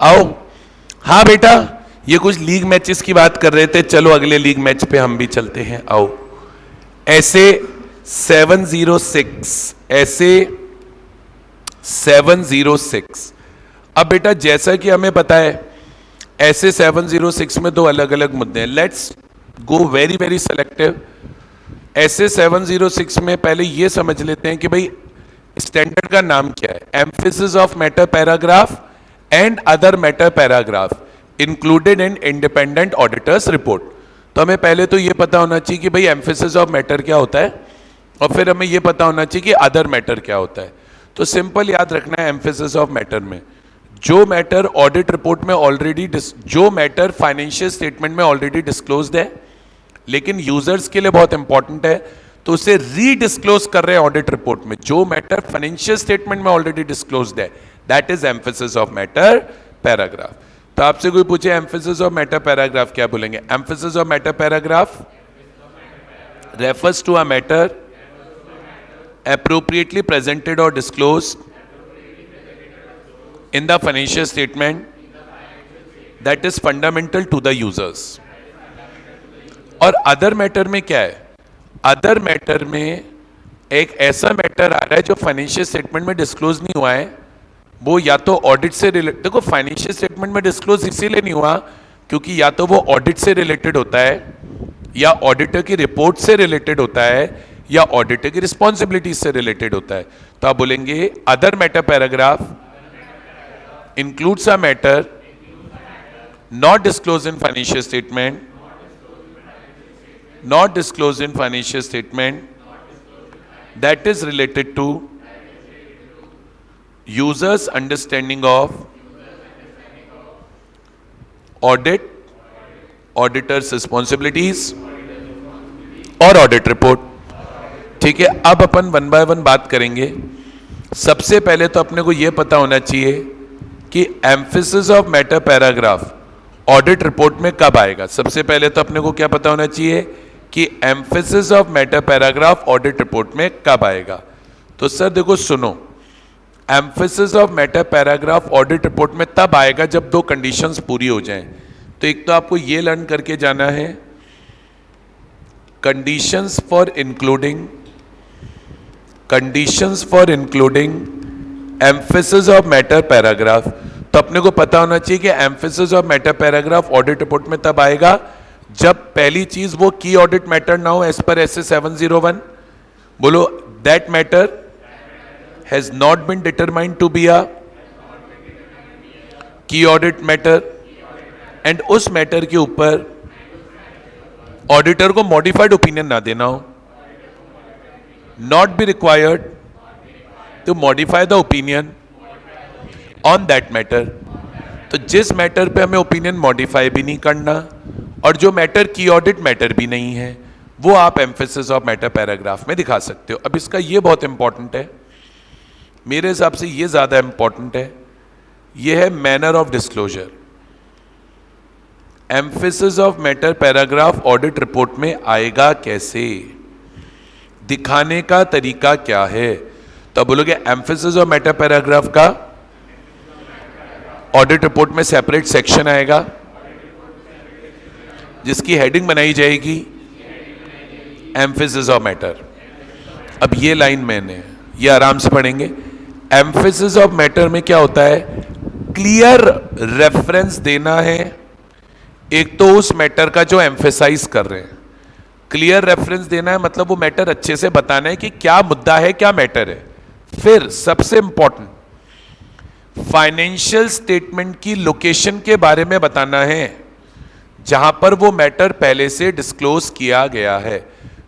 आओ। हाँ बेटा, ये कुछ लीग मैचेस की बात कर रहे थे, चलो अगले लीग मैच पे हम भी चलते हैं। आओ। ऐसे 706, ऐसे 706। अब बेटा जैसा कि हमें पता है, ऐसे 706 में दो अलग अलग मुद्दे हैं। Let's go very very selective. ऐसे 706 में पहले ये समझ लेते हैं कि भाई स्टैंडर्ड का नाम क्या है। Emphasis of matter paragraph and other matter paragraph included in independent auditors report. तो हमें पहले तो ये पता होना चाहिए कि भाई एम्फेसिस ऑफ मैटर क्या होता है, और फिर हमें ये पता होना चाहिए कि अदर मैटर क्या होता है। तो सिंपल याद रखना है, एम्फेसिस ऑफ मैटर में जो मैटर ऑडिट रिपोर्ट में ऑलरेडी, जो मैटर फाइनेंशियल स्टेटमेंट में ऑलरेडी डिस्क्लोज्ड है लेकिन यूजर्स के लिए बहुत इंपॉर्टेंट है, तो उसे रीडिस्क्लोज कर रहे हैं ऑडिट रिपोर्ट में। जो मैटर फाइनेंशियल स्टेटमेंट में ऑलरेडी डिस्क्लोज्ड है, that is emphasis of matter paragraph. तो आपसे कोई पूछे एम्फेसिस ऑफ मैटर पैराग्राफ, क्या बोलेंगे? Emphasis of matter paragraph refers to a matter appropriately presented or disclosed in the financial statement that is fundamental to the users. और other matter में क्या है? अदर मैटर में एक ऐसा मैटर आ रहा है जो फाइनेंशियल स्टेटमेंट में डिस्क्लोज नहीं हुआ है, वो या तो ऑडिट से रिलेटेड, देखो फाइनेंशियल स्टेटमेंट में डिस्क्लोज इसीलिए नहीं हुआ क्योंकि या तो वो ऑडिट से रिलेटेड होता है, या ऑडिटर की रिपोर्ट से रिलेटेड होता है, या ऑडिटर की रिस्पॉन्सिबिलिटी से रिलेटेड होता है। तो आप बोलेंगे other matter paragraph includes a matter not disclose in financial statement, not disclosed in financial statement that is related to users understanding of audit, auditor's responsibilities और ऑडिट रिपोर्ट। ठीक है, अब अपन वन बाय वन बात करेंगे। सबसे पहले तो अपने को यह पता होना चाहिए कि emphasis of matter paragraph audit report में कब आएगा। सबसे पहले तो अपने को क्या पता होना चाहिए कि emphasis of matter paragraph audit report में कब आएगा। तो सर देखो सुनो, emphasis of matter paragraph audit report में तब आएगा जब दो कंडीशंस पूरी हो जाएं। तो एक तो आपको ये लर्न करके जाना है, conditions for including emphasis of matter paragraph. तो अपने को पता होना चाहिए कि emphasis of matter paragraph audit report में तब आएगा जब पहली चीज वो की ऑडिट मैटर ना हो एज पर ऐसे 701। बोलो, that matter has not been determined to be a key audit matter, and उस मैटर के ऊपर ऑडिटर को मॉडिफाइड ओपिनियन ना देना हो, not be required to modify the opinion on that matter. तो जिस मैटर पे हमें ओपिनियन मॉडिफाई भी नहीं करना और जो मैटर की ऑडिट मैटर भी नहीं है, वो आप एम्फेसिस ऑफ मैटर पैराग्राफ में दिखा सकते हो। अब इसका ये बहुत इंपॉर्टेंट है, मेरे हिसाब से ये ज्यादा इंपॉर्टेंट है, ये है manner of disclosure. Emphasis of matter paragraph audit report में आएगा कैसे, दिखाने का तरीका क्या है? तो बोलोगे एम्फेसिस ऑफ मैटर पैराग्राफ का ऑडिट रिपोर्ट में सेपरेट सेक्शन आएगा जिसकी हेडिंग बनाई जाएगी एम्फेसिस ऑफ मैटर। अब ये लाइन मैंने, ये आराम से पढ़ेंगे। एम्फेसिस ऑफ मैटर में क्या होता है? क्लियर रेफरेंस देना है, एक तो उस मैटर का जो एम्फेसाइज कर रहे हैं, क्लियर रेफरेंस देना है मतलब वो मैटर अच्छे से बताना है कि क्या मुद्दा है, क्या मैटर है। फिर सबसे इंपॉर्टेंट, फाइनेंशियल स्टेटमेंट की लोकेशन के बारे में बताना है जहां पर वो मैटर पहले से डिस्क्लोज किया गया है।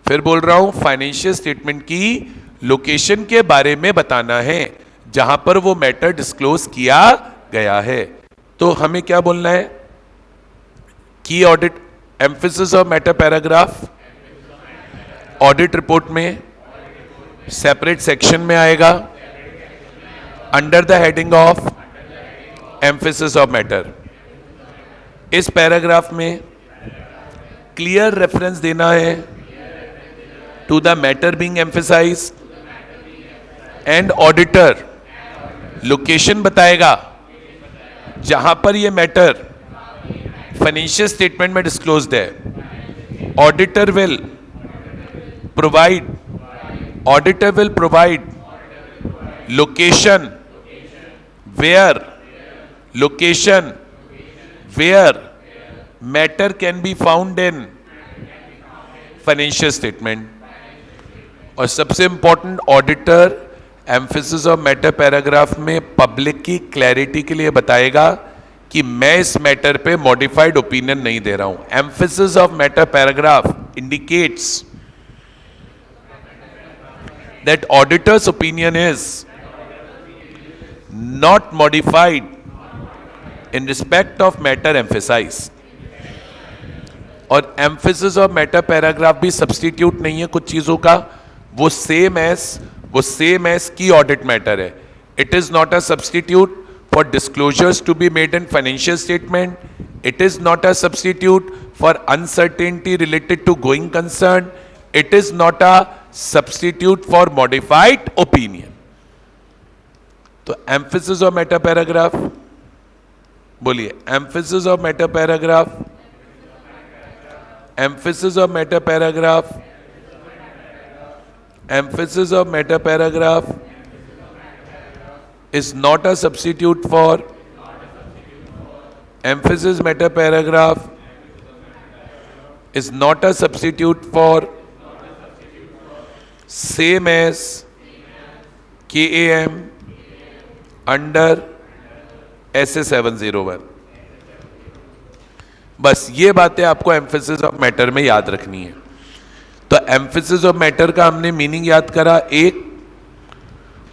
फिर बोल रहा हूं, फाइनेंशियल स्टेटमेंट की लोकेशन के बारे में बताना है जहां पर वो मैटर डिस्क्लोज किया गया है। तो हमें क्या बोलना है? Key audit, emphasis of matter paragraph audit report में सेपरेट सेक्शन में आएगा under the heading of emphasis of matter. इस पैराग्राफ में क्लियर रेफरेंस देना है to the matter being emphasised, and auditor location बताएगा जहां पर ये मैटर फाइनेंशियल स्टेटमेंट में डिस्क्लोज्ड है, auditor will provide location where matter can be found in financial statement. और सबसे important, auditor emphasis of matter paragraph में पब्लिक की क्लैरिटी के लिए बताएगा कि मैं इस मैटर पे मॉडिफाइड ओपिनियन नहीं दे रहा हूं. Emphasis of matter paragraph indicates that auditor's opinion is not modified in respect of matter emphasized. और emphasis of matter paragraph भी substitute नहीं है कुछ चीजों का, वो same as की audit matter है. It is not a substitute for disclosures to be made in financial statement. It is not a substitute for uncertainty related to going concern. It is not a substitute for modified opinion. तो emphasis of meta paragraph बोलिए, emphasis of meta paragraph, emphasis of meta paragraph, emphasis of meta paragraph is not a substitute for, emphasis meta paragraph is not a substitute for, same as KAM under SA 701. बस ये बातें आपको emphasis of matter में याद रखनी है. तो emphasis of matter का हमने मीनिंग याद करा. एक,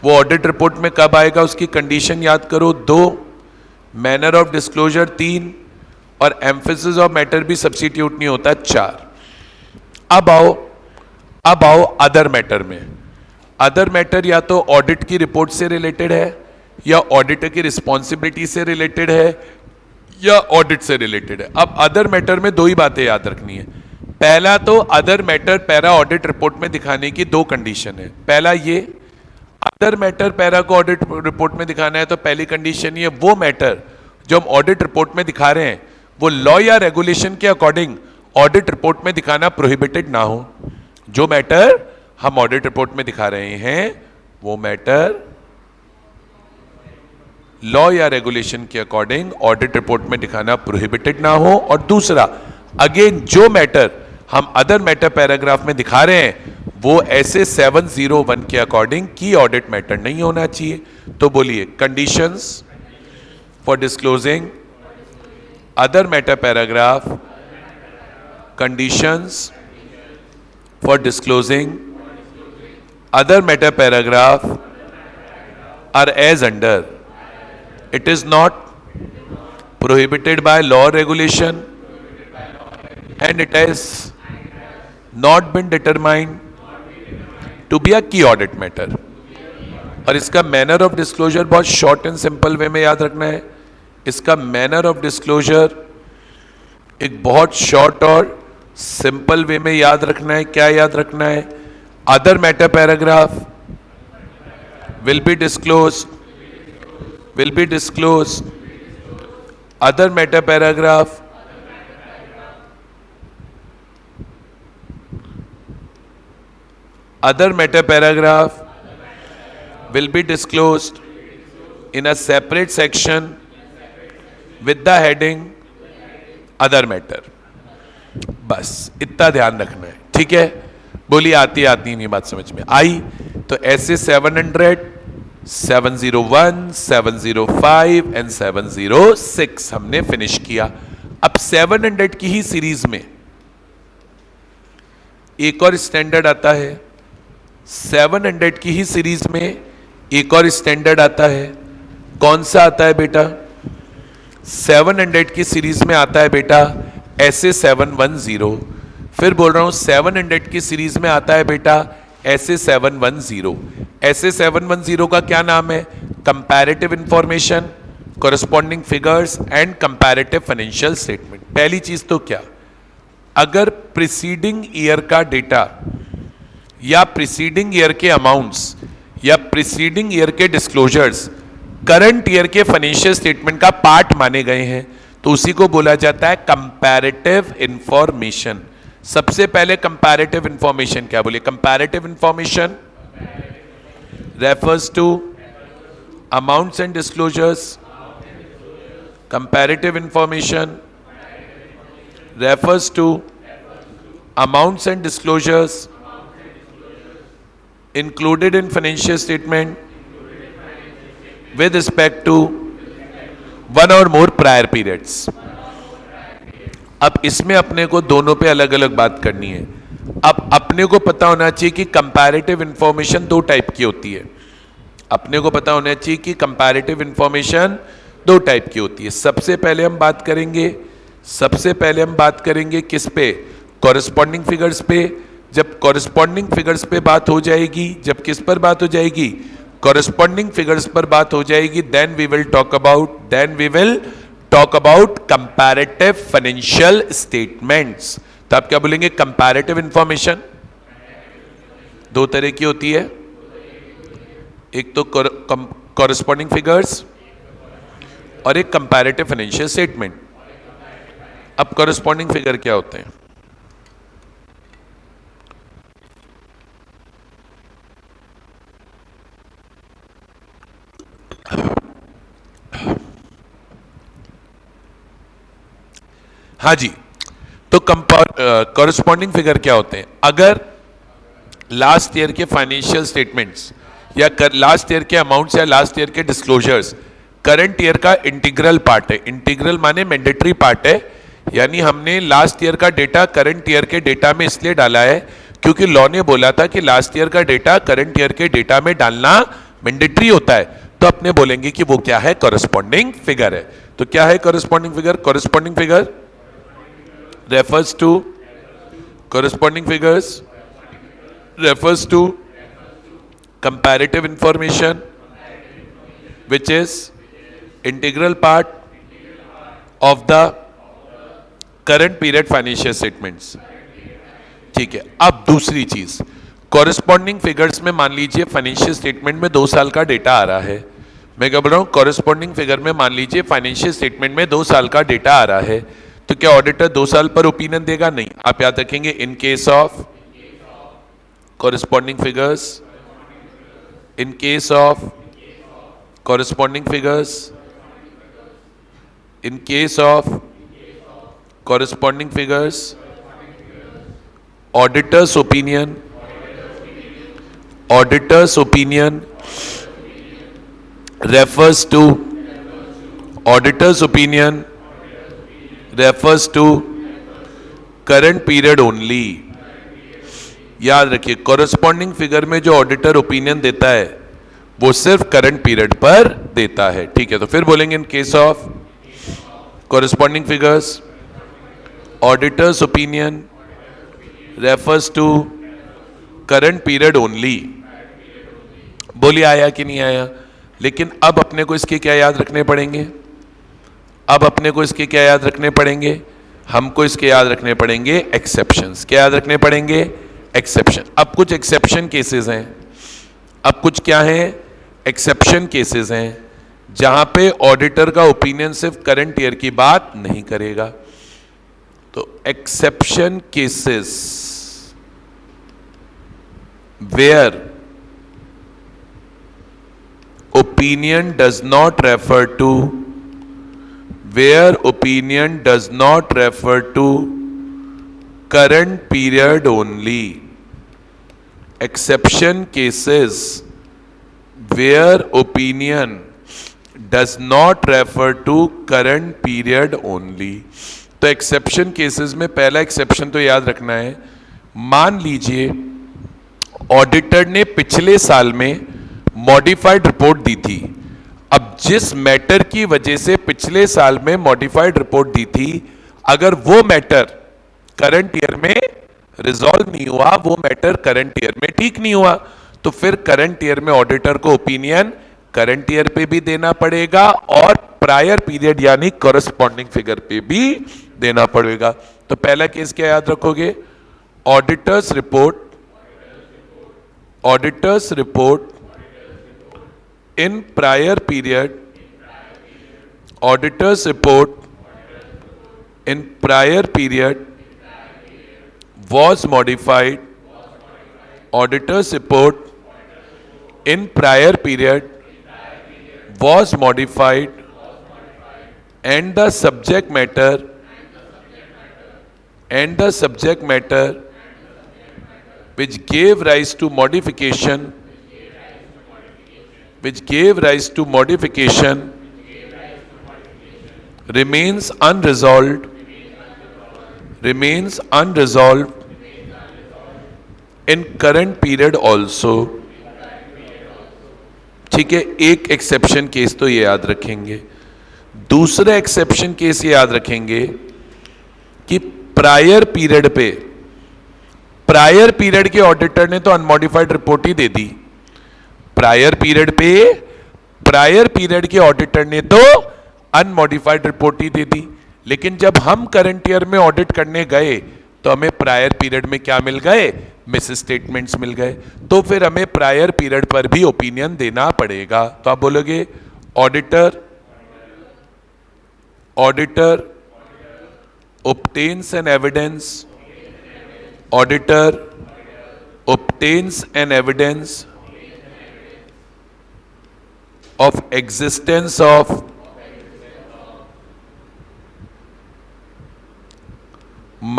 वो ऑडिट रिपोर्ट में कब आएगा उसकी कंडीशन याद करो. दो, मैनर ऑफ डिस्क्लोजर. तीन, और एम्फेसिस ऑफ मैटर भी सब्स्टिट्यूट नहीं होता. चार. अब आओ अदर मैटर में. अदर मैटर या तो ऑडिट की रिपोर्ट से रिलेटेड है, या ऑडिटर की रिस्पॉन्सिबिलिटी से रिलेटेड है, या ऑडिट से रिलेटेड है. अब अदर मैटर में दो ही बातें याद रखनी है. पहला तो other matter para audit report में दिखाने की दो कंडीशन है. पहला ये, अदर मैटर पैरा को ऑडिट रिपोर्ट में दिखाना है तो पहली कंडीशन ये, वो मैटर जो हम ऑडिट रिपोर्ट में दिखा रहे हैं वो लॉ या रेगुलेशन के अकॉर्डिंग ऑडिट रिपोर्ट में दिखाना प्रोहिबिटेड ना हो. जो मैटर हम ऑडिट रिपोर्ट में दिखा रहे हैं वो मैटर लॉ या रेगुलेशन के अकॉर्डिंग ऑडिट रिपोर्ट में दिखाना प्रोहिबिटेड ना हो. और दूसरा, अगेन जो मैटर हम अदर मैटर पैराग्राफ में दिखा रहे हैं वो ऐसे 701 के अकॉर्डिंग की ऑडिट मैटर नहीं होना चाहिए. तो बोलिए, conditions for disclosing other matter paragraph, conditions for disclosing other matter paragraph are as under. It is not prohibited by law or regulation and it has not been determined to be a key audit matter. और इसका manner of disclosure बहुत short and simple way में याद रखना है. इसका manner of disclosure एक बहुत शॉर्ट और सिंपल वे में याद रखना है. क्या याद रखना है? Other matter paragraph will be disclose, other matter paragraph will be disclosed in a separate section with the heading other matter. बस इतना ध्यान रखना है. ठीक है, बोली आती नहीं बात समझ में आई. तो ऐसे 700, 701, 705 एंड 706 हमने फिनिश किया. अब 700 की ही सीरीज में एक और स्टैंडर्ड आता है. 700 की ही सीरीज में एक और स्टैंडर्ड आता है. कौन सा आता है बेटा? 700 की सीरीज में आता है बेटा SA 710. फिर बोल रहा हूं 700 की सीरीज में आता है बेटा SA 710. SA 710 का क्या नाम है? Comparative information, corresponding figures and comparative financial statement. पहली चीज तो क्या, अगर प्रीसीडिंग ईयर का डेटा या प्रीसीडिंग ईयर के अमाउंट्स या प्रीसीडिंग ईयर के डिस्क्लोजर्स करंट ईयर के फाइनेंशियल स्टेटमेंट का पार्ट माने गए हैं, तो उसी को बोला जाता है कंपैरेटिव इंफॉर्मेशन। सबसे पहले कंपैरेटिव इंफॉर्मेशन क्या बोले? Comparative information refers to amounts and disclosures. Comparative information refers to amounts and disclosures included in financial statement with respect to one or more prior periods। अब इसमें अपने को दोनों पे अलग अलग बात करनी है। अब अपने को पता होना चाहिए कि कंपैरेटिव इंफॉर्मेशन दो टाइप की होती है। अपने को पता होना चाहिए कि कंपैरेटिव इंफॉर्मेशन दो टाइप की होती है। सबसे पहले हम बात करेंगे किस पे? कॉरेस्पॉन्डिंग फिगर्स पे। जब कॉरेस्पॉन्डिंग फिगर्स पे बात हो जाएगी, जब किस पर बात हो जाएगी? कॉरेस्पॉन्डिंग फिगर्स पर बात हो जाएगी, then we will talk about comparative financial statements. तो आप क्या बोलेंगे? कंपैरेटिव इंफॉर्मेशन दो तरह की होती है, एक तो कॉरेस्पॉन्डिंग फिगर्स और एक कंपैरेटिव फाइनेंशियल स्टेटमेंट। अब कॉरेस्पॉन्डिंग फिगर क्या होते हैं? हाँ जी, तो कॉरेस्पॉन्डिंग फिगर क्या होते हैं? अगर लास्ट ईयर के फाइनेंशियल स्टेटमेंट्स या लास्ट ईयर के अमाउंट्स या लास्ट ईयर के डिस्क्लोजर्स करंट ईयर का इंटीग्रल पार्ट है। इंटीग्रल माने मैंडेटरी पार्ट है, यानी हमने लास्ट ईयर का डेटा करंट ईयर के डेटा में इसलिए डाला है क्योंकि लॉ ने बोला था कि लास्ट ईयर का डेटा करंट ईयर के डेटा में डालना मैंडेटरी होता है। तो अपने बोलेंगे कि वो क्या है? कॉरेस्पॉन्डिंग फिगर है। तो क्या है corresponding figure? Corresponding figure refers to corresponding figures refers to comparative information which is integral part of the current period financial statements। ठीक है। अब दूसरी चीज, कॉरेस्पॉन्डिंग फिगर्स में मान लीजिए फाइनेंशियल स्टेटमेंट में 2 साल का डेटा आ रहा है। मैं क्या बोल रहा हूं? कॉरेस्पॉन्डिंग फिगर में मान लीजिए फाइनेंशियल स्टेटमेंट में 2 साल का डेटा आ रहा है, तो क्या ऑडिटर 2 साल पर ओपिनियन देगा? नहीं। आप याद रखेंगे इन case of corresponding figures, in case of corresponding figures, in case of corresponding figures, auditor's opinion refers to current period only. याद रखिए, कॉरेस्पॉन्डिंग फिगर में जो ऑडिटर ओपिनियन देता है वो सिर्फ करंट पीरियड पर देता है। ठीक है, तो फिर बोलेंगे in case of corresponding figures, auditor's opinion refers to current period only. बोलिए आया कि नहीं आया? लेकिन अब अपने को इसके क्या याद रखने पड़ेंगे? हमको इसके याद रखने पड़ेंगे एक्सेप्शंस। क्या याद रखने पड़ेंगे? एक्सेप्शन। अब कुछ एक्सेप्शन केसेस हैं, अब कुछ क्या हैं? एक्सेप्शन केसेस हैं, जहां पे ऑडिटर का ओपिनियन सिर्फ करंट ईयर की बात नहीं करेगा। तो exception cases where opinion does not refer to current period only। exception cases where opinion does not refer to current period only। तो exception cases में पहला exception तो याद रखना है। मान लीजिए ऑडिटर ने पिछले साल में मॉडिफाइड रिपोर्ट दी थी। अब जिस मैटर की वजह से पिछले साल में मॉडिफाइड रिपोर्ट दी थी, अगर वो मैटर करंट ईयर में रिजॉल्व नहीं हुआ, वो मैटर करंट ईयर में ठीक नहीं हुआ, तो फिर करंट ईयर में ऑडिटर को ओपिनियन करंट ईयर पे भी देना पड़ेगा और प्रायर पीरियड यानी कॉरेस्पॉन्डिंग फिगर पे भी देना पड़ेगा। तो पहला केस क्या याद रखोगे? Auditors report in prior period, auditor's report in prior period was modified, auditor's report in prior period was modified, and the subject matter which gave rise to modification remains unresolved in current period also. ठीक है, एक exception case तो ये याद रखेंगे। दूसरा exception case ये याद रखेंगे कि प्रायर पीरियड के ऑडिटर ने तो अनमॉडिफाइड रिपोर्ट ही दे दी। प्रायर पीरियड के ऑडिटर ने तो अनमॉडिफाइड रिपोर्ट ही दे दी, लेकिन जब हम करंट ईयर में ऑडिट करने गए तो हमें प्रायर पीरियड में क्या मिल गए? मिस स्टेटमेंट्स मिल गए। तो फिर हमें प्रायर पीरियड पर भी ओपिनियन देना पड़ेगा। तो आप बोलोगे auditor obtains an evidence of existence of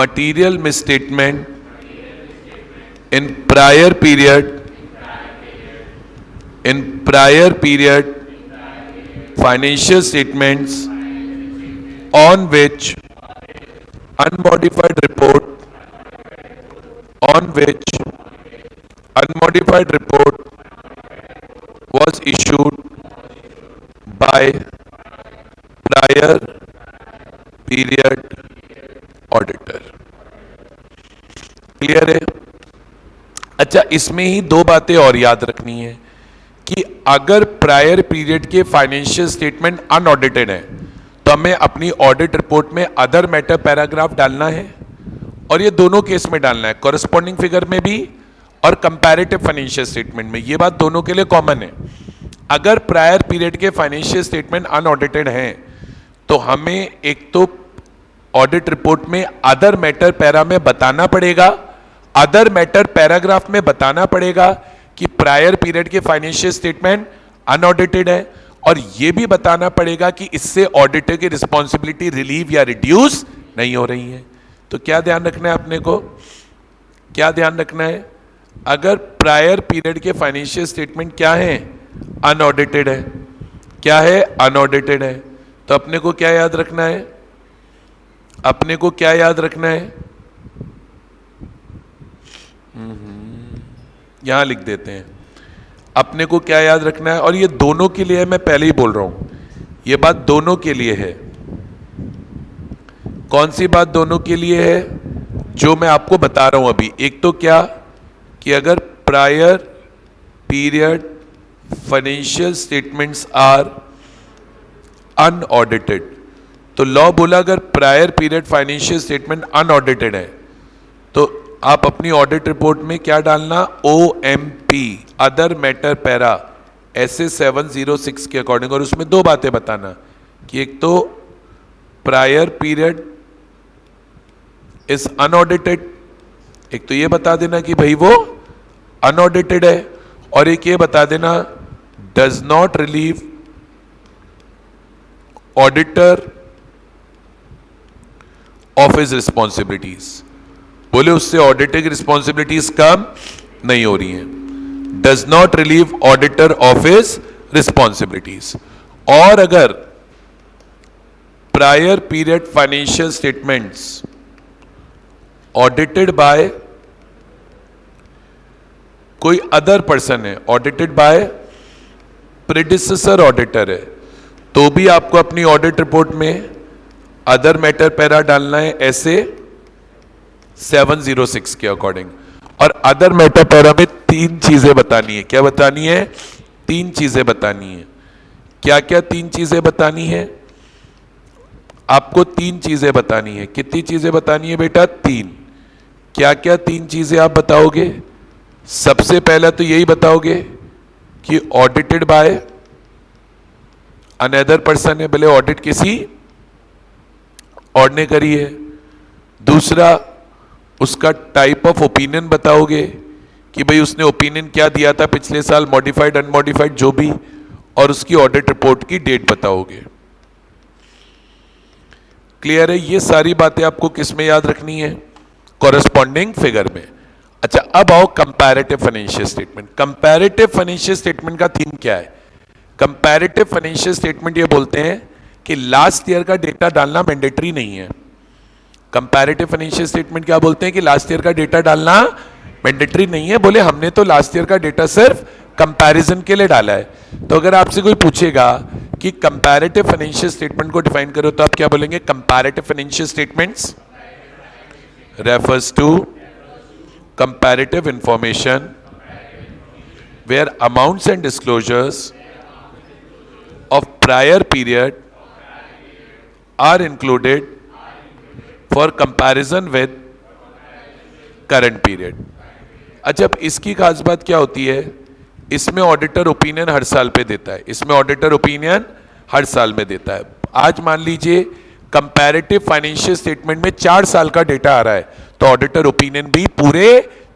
material misstatement in prior period financial statements on which unmodified report was issued by prior period auditor। Clear है? अच्छा, इसमें ही दो बातें और याद रखनी है कि अगर प्रायर पीरियड के फाइनेंशियल स्टेटमेंट अनऑडिटेड है तो हमें अपनी ऑडिट रिपोर्ट में अदर मैटर पैराग्राफ डालना है, और ये दोनों केस में डालना है, कॉरेस्पॉन्डिंग फिगर में भी और कंपैरेटिव फाइनेंशियल स्टेटमेंट में। ये बात दोनों के लिए कॉमन है। अगर प्रायर पीरियड के फाइनेंशियल स्टेटमेंट अनऑडिटेड हैं तो हमें एक तो ऑडिट रिपोर्ट में अदर मैटर पैरा में बताना पड़ेगा, अदर मैटर पैराग्राफ में बताना पड़ेगा कि प्रायर पीरियड के फाइनेंशियल स्टेटमेंट अनऑडिटेड है, और यह भी बताना पड़ेगा कि इससे ऑडिटर की रिस्पॉन्सिबिलिटी रिलीव या रिड्यूस नहीं हो रही है। तो क्या ध्यान रखना है अपने को? क्या ध्यान रखना है? अगर प्रायर पीरियड के फाइनेंशियल स्टेटमेंट क्या है? अनऑडिटेड है। क्या है? अनऑडिटेड है। तो अपने को क्या याद रखना है? अपने को क्या याद रखना है? यहां लिख देते हैं। अपने को क्या याद रखना है? और ये दोनों के लिए है, मैं पहले ही बोल रहा हूं, ये बात दोनों के लिए है। कौन सी बात दोनों के लिए है? जो मैं आपको बता रहा हूं अभी। एक तो क्या कि अगर prior period financial statements are unaudited, तो लॉ बोला अगर prior period financial statement unaudited है तो आप अपनी ऑडिट रिपोर्ट में क्या डालना? OMP, other matter para, SA 706 के अकॉर्डिंग। और उसमें दो बातें बताना कि एक तो प्रायर पीरियड इज अनऑडिटेड, एक तो ये बता देना कि भाई वो अनऑडिटेड है, और एक ये बता देना does not relieve auditor of his responsibilities. बोले उससे ऑडिटर की रिस्पॉन्सिबिलिटीज कम नहीं हो रही हैं। Does not relieve auditor of his responsibilities. और अगर prior period financial statements audited bye कोई अदर पर्सन है, ऑडिटेड बाय प्रेडिसेसर ऑडिटर है, तो भी आपको अपनी ऑडिट रिपोर्ट में अदर मैटर पैरा डालना है ऐसे 706 के अकॉर्डिंग। और अदर मैटर पैरा में तीन चीजें बतानी है। क्या बतानी है? तीन चीजें बतानी है। क्या क्या तीन चीजें बतानी है? आपको तीन चीजें बतानी है। कितनी चीजें बतानी है बेटा? तीन। क्या क्या तीन चीजें आप बताओगे? सबसे पहला तो यही बताओगे कि ऑडिटेड बाय अनदर पर्सन है, भले ऑडिट किसी और ने करी है। दूसरा, उसका टाइप ऑफ ओपिनियन बताओगे कि भाई उसने ओपिनियन क्या दिया था पिछले साल, मॉडिफाइड अनमॉडिफाइड जो भी, और उसकी ऑडिट रिपोर्ट की डेट बताओगे। क्लियर है? ये सारी बातें आपको किस में याद रखनी है? कॉरेस्पॉन्डिंग फिगर में। अच्छा, अब आओ comparative financial statement. Comparative financial statement का थीम क्या है? कंपैरेटिव फाइनेंशियल स्टेटमेंट ये बोलते हैं कि लास्ट ईयर का डेटा डालना मैंडेटरी नहीं है। कंपैरेटिव फाइनेंशियल स्टेटमेंट क्या बोलते हैं कि लास्ट ईयर का डेटा डालना मैंडेटरी नहीं है। बोले हमने तो लास्ट ईयर का डेटा सिर्फ कंपैरिजन के लिए डाला है। तो अगर आपसे कोई पूछेगा कि कंपैरेटिव फाइनेंशियल स्टेटमेंट को डिफाइन करो, तो आप क्या बोलेंगे? Comparative financial statements refers to comparative information where amounts and disclosures of prior period are included for comparison with current period। अच्छा, अब इसकी खास बात क्या होती है? इसमें ऑडिटर ओपिनियन हर साल पे देता है। इसमें ऑडिटर ओपिनियन हर साल में देता है। आज मान लीजिए कंपैरेटिव फाइनेंशियल स्टेटमेंट में 4 साल का डेटा आ रहा है, तो ऑडिटर ओपिनियन भी पूरे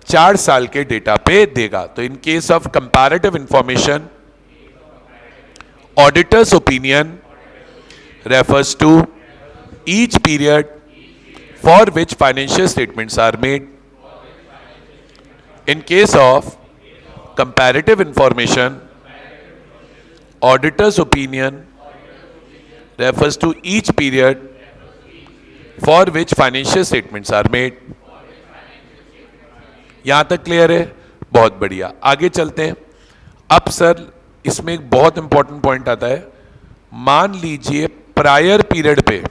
4 साल के डेटा पे देगा। तो in case of comparative information, auditor's opinion refers to each period for which financial statements are made. In case of comparative information, auditor's opinion refers to each period for which financial statements are made। यहां तक clear है? बहुत बढ़िया, आगे चलते हैं। अब sir इसमें एक बहुत इंपॉर्टेंट पॉइंट आता है। मान लीजिए प्रायर पीरियड पे,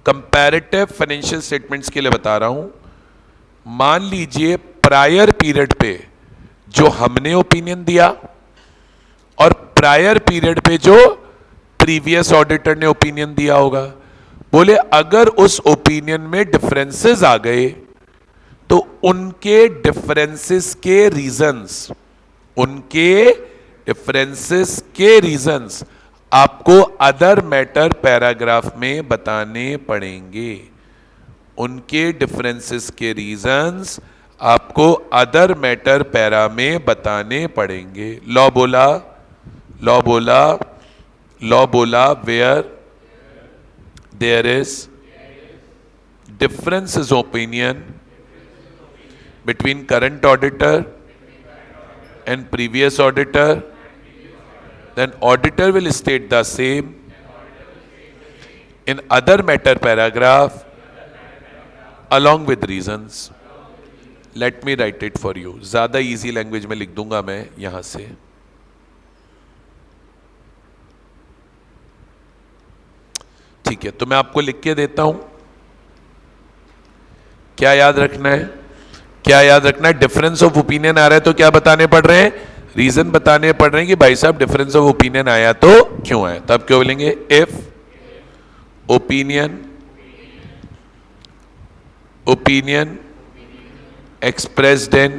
कंपैरेटिव फाइनेंशियल स्टेटमेंट्स के लिए बता रहा हूं, मान लीजिए प्रायर पीरियड पे जो हमने ओपिनियन दिया और प्रायर पीरियड पे जो प्रीवियस ऑडिटर ने ओपिनियन दिया होगा, बोले अगर उस ओपिनियन में डिफरेंसेस आ गए तो उनके डिफरेंसेस के रीजंस आपको अदर मैटर पैराग्राफ में बताने पड़ेंगे। उनके डिफरेंसेस के रीजंस आपको अदर मैटर पैरा में बताने पड़ेंगे। लॉ बोला where there is difference opinion between current auditor and previous auditor, then auditor will state the same in other matter paragraph along with reasons। Let me write it for you. ज्यादा easy language में लिख दूंगा मैं यहां से। ठीक है, तो मैं आपको लिख के देता हूं। क्या याद रखना है? डिफरेंस ऑफ ओपिनियन आ रहा है तो क्या बताने पड़ रहे हैं? रीजन बताने पड़ रहे हैं कि भाई साहब डिफरेंस ऑफ ओपिनियन आया तो क्यों आया। तब क्यों बोलेंगे? If opinion expressed in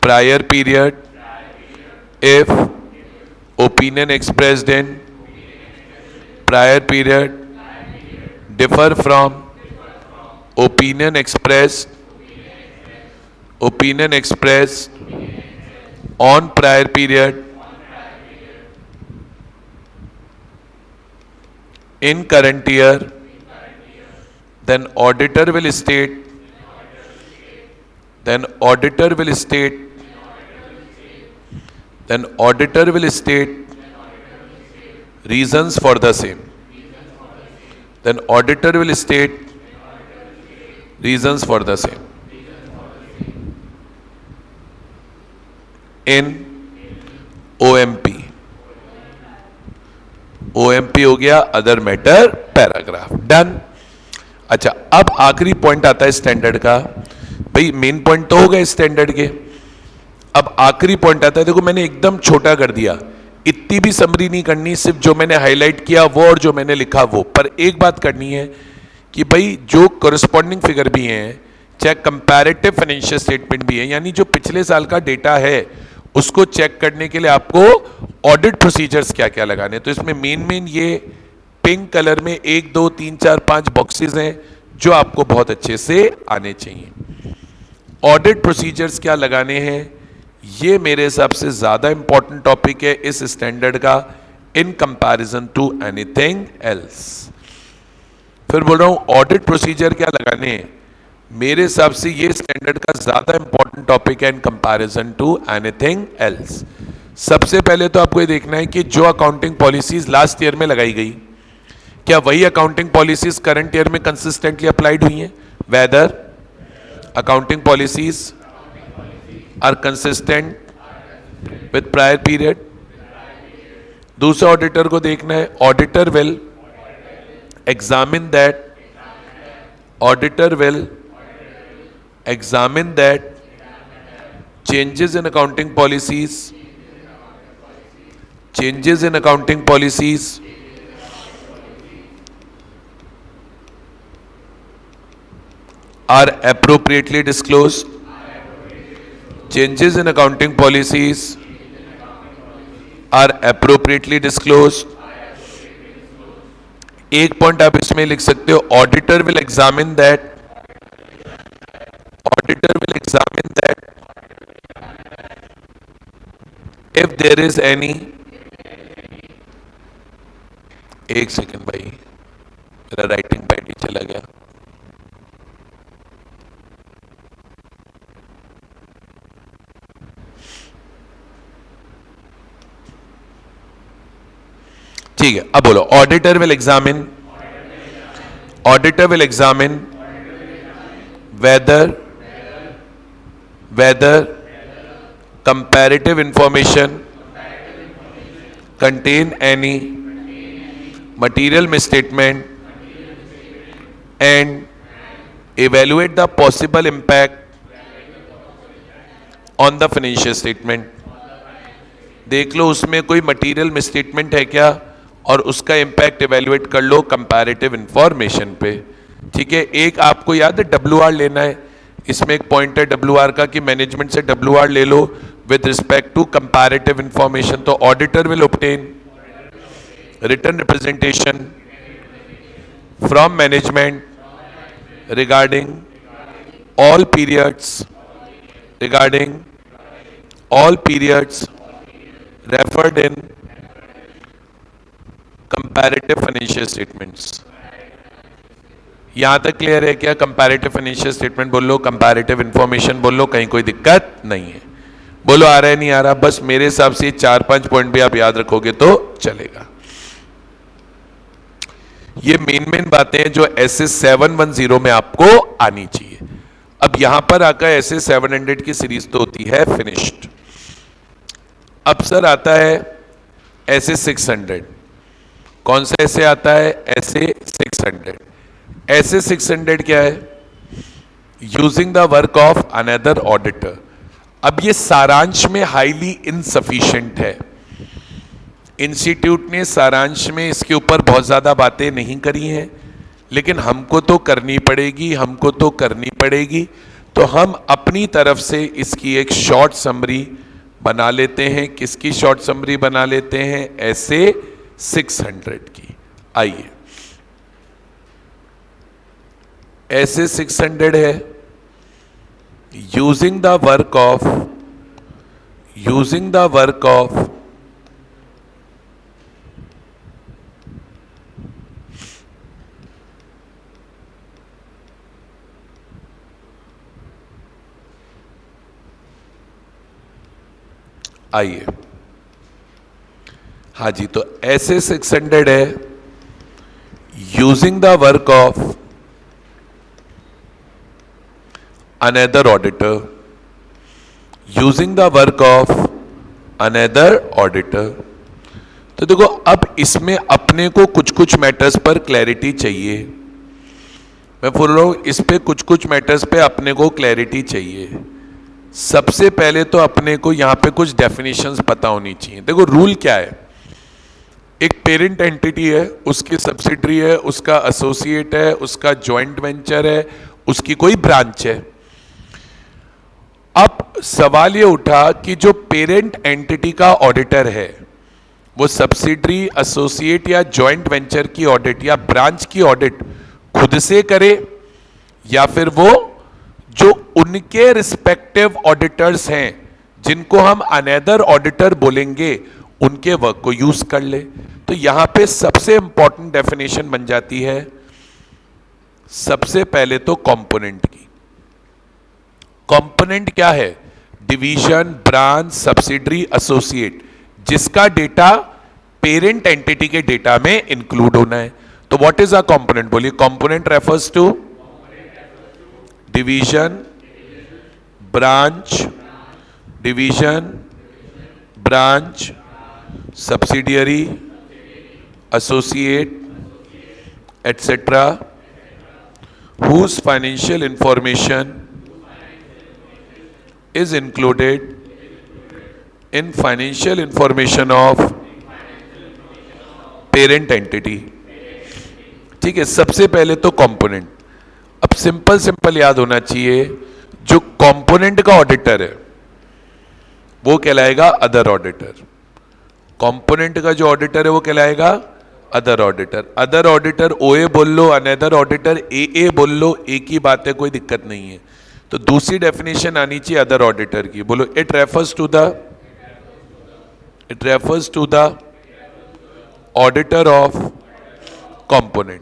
prior period, if opinion expressed in prior period differ from opinion expressed on prior period in current year, then auditor will state reasons for the same। in OMP हो गया other matter paragraph. Done. अच्छा, अब आखिरी point आता है standard का। भाई main point तो हो गए स्टैंडर्ड के, अब आखिरी पॉइंट आता है। देखो मैंने एकदम छोटा कर दिया, इतनी भी समरी नहीं करनी, सिर्फ जो मैंने हाईलाइट किया वो और जो मैंने लिखा वो। पर एक बात करनी है कि भाई जो कॉरेस्पॉन्डिंग फिगर भी हैं, चाहे कंपैरेटिव फाइनेंशियल स्टेटमेंट भी है, यानी जो पिछले साल का डेटा है उसको चेक करने के लिए आपको ऑडिट प्रोसीजर्स क्या क्या लगाने। तो इसमें मेन ये पिंक कलर में 1 2 3 4 5 बॉक्सेस हैं जो आपको बहुत अच्छे से आने चाहिए। ऑडिट प्रोसीजर्स क्या लगाने हैं, ये मेरे हिसाब से ज्यादा इंपॉर्टेंट टॉपिक है इस स्टैंडर्ड का in comparison to anything else. फिर बोल रहा हूं ऑडिट प्रोसीजर क्या लगाने हैं, मेरे हिसाब से ये स्टैंडर्ड का ज्यादा इंपॉर्टेंट टॉपिक है in comparison to anything else. सबसे पहले तो आपको ये देखना है कि जो अकाउंटिंग पॉलिसीज लास्ट ईयर में लगाई गई, क्या वही अकाउंटिंग पॉलिसीज करंट ईयर में कंसिस्टेंटली अप्लाइड हुई हैं, whether accounting policies are consistent with prior period. दूसरा ऑडिटर को देखना है, auditor will examine that changes in accounting policies are appropriately disclosed. Changes in accounting policies are appropriately disclosed. एक point आप इसमें लिख सकते हो, auditor will examine that if there is any, एक सेकेंड भाई मेरा राइटिंग पैड ही चला गया। ठीक है, अब बोलो, auditor will examine whether comparative information contain any material misstatement and evaluate the possible impact on the financial statement. देख लो उसमें कोई मटेरियल मिसस्टेटमेंट है क्या और उसका इंपैक्ट इवेल्युएट कर लो कंपैरेटिव इंफॉर्मेशन पे। ठीक है, एक आपको याद है WR लेना है, इसमें एक पॉइंट है WR का कि मैनेजमेंट से WR ले लो with respect to comparative information. तो auditor will obtain written representation from management regarding all periods referred in comparative financial statements। यहां तक क्लियर है क्या? कंपैरेटिव फाइनेंशियल स्टेटमेंट बोल लो, कंपैरेटिव इंफॉर्मेशन बोल लो, कहीं कोई दिक्कत नहीं है। बोलो आ रहा है नहीं आ रहा? बस मेरे हिसाब से 4-5 पॉइंट भी आप याद रखोगे तो चलेगा। ये मेन बातें हैं जो SS 710 में आपको आनी चाहिए। अब यहां पर आकर SS 700 की सीरीज तो होती है फिनिश्ड। अब सर आता है SS 600। कौन सा ऐसे आता है? SS 600। SS 600 क्या है? Using the work of another auditor. अब ये सारांश में हाईली इनसफिशिएंट है। इंस्टीट्यूट ने सारांश में इसके ऊपर बहुत ज्यादा बातें नहीं करी हैं, लेकिन हमको तो करनी पड़ेगी। तो हम अपनी तरफ से इसकी एक शॉर्ट समरी बना लेते हैं। किसकी शॉर्ट समरी बना लेते हैं? SS 600 की। आइए, SS 600 है यूजिंग द वर्क ऑफ आइए, हाँ जी, तो SS 600 है using the work of another auditor. तो देखो, अब इसमें अपने को कुछ मैटर्स पर क्लैरिटी चाहिए। मैं बोल रहा हूं इस पे कुछ मैटर्स पे अपने को क्लैरिटी चाहिए। सबसे पहले तो अपने को यहां पे कुछ डेफिनेशंस पता होनी चाहिए। देखो रूल क्या है, एक पेरेंट एंटिटी है, उसकी सब्सिडरी है, उसका एसोसिएट है, उसका जॉइंट वेंचर है, उसकी कोई ब्रांच है। अब सवाल ये उठा कि जो पेरेंट एंटिटी का ऑडिटर है वो सब्सिडरी, एसोसिएट या जॉइंट वेंचर की ऑडिट या ब्रांच की ऑडिट खुद से करे, या फिर वो जो उनके रिस्पेक्टिव ऑडिटर्स हैं जिनको हम अनदर ऑडिटर बोलेंगे उनके वर्क को यूज कर ले। तो यहां पे सबसे इंपॉर्टेंट डेफिनेशन बन जाती है सबसे पहले तो कंपोनेंट की। कंपोनेंट क्या है? डिवीजन, ब्रांच, सब्सिडरी, एसोसिएट, जिसका डेटा पेरेंट एंटिटी के डेटा में इंक्लूड होना है। तो व्हाट इज अ कंपोनेंट? बोलिए। Component refers to division, branch, division, branch, subsidiary, associate, et cetera, whose financial information is included in financial information of parent entity। ठीक है, सबसे पहले तो कंपोनेंट। अब सिंपल याद होना चाहिए, जो कंपोनेंट का ऑडिटर है वो कहलाएगा अदर ऑडिटर। कंपोनेंट का जो ऑडिटर है वो कहलाएगा अदर ऑडिटर। अदर ऑडिटर ओए बोल लो, अनदर ऑडिटर ए बोल लो, एक ही बात है, कोई दिक्कत नहीं है। तो दूसरी डेफिनेशन आनी चाहिए अदर ऑडिटर की। बोलो। It refers to the auditor of component.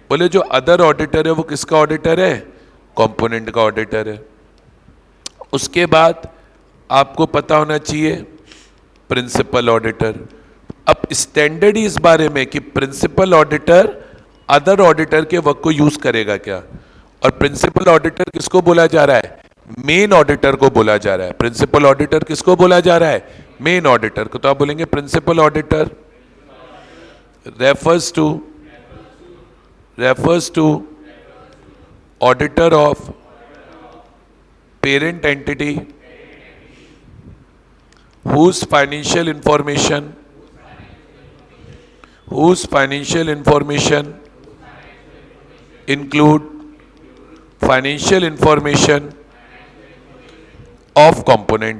बोले जो अदर ऑडिटर है वो किसका ऑडिटर है? कंपोनेंट का ऑडिटर है। उसके बाद आपको पता होना चाहिए प्रिंसिपल ऑडिटर। अब स्टैंडर्ड इस बारे में कि प्रिंसिपल ऑडिटर अदर ऑडिटर के वर्क को यूज करेगा क्या, और प्रिंसिपल ऑडिटर किसको बोला जा रहा है? मेन ऑडिटर को बोला जा रहा है। प्रिंसिपल ऑडिटर किसको बोला जा रहा है? मेन ऑडिटर को। तो आप बोलेंगे principal auditor refers to auditor of parent entity whose financial information include financial information of component।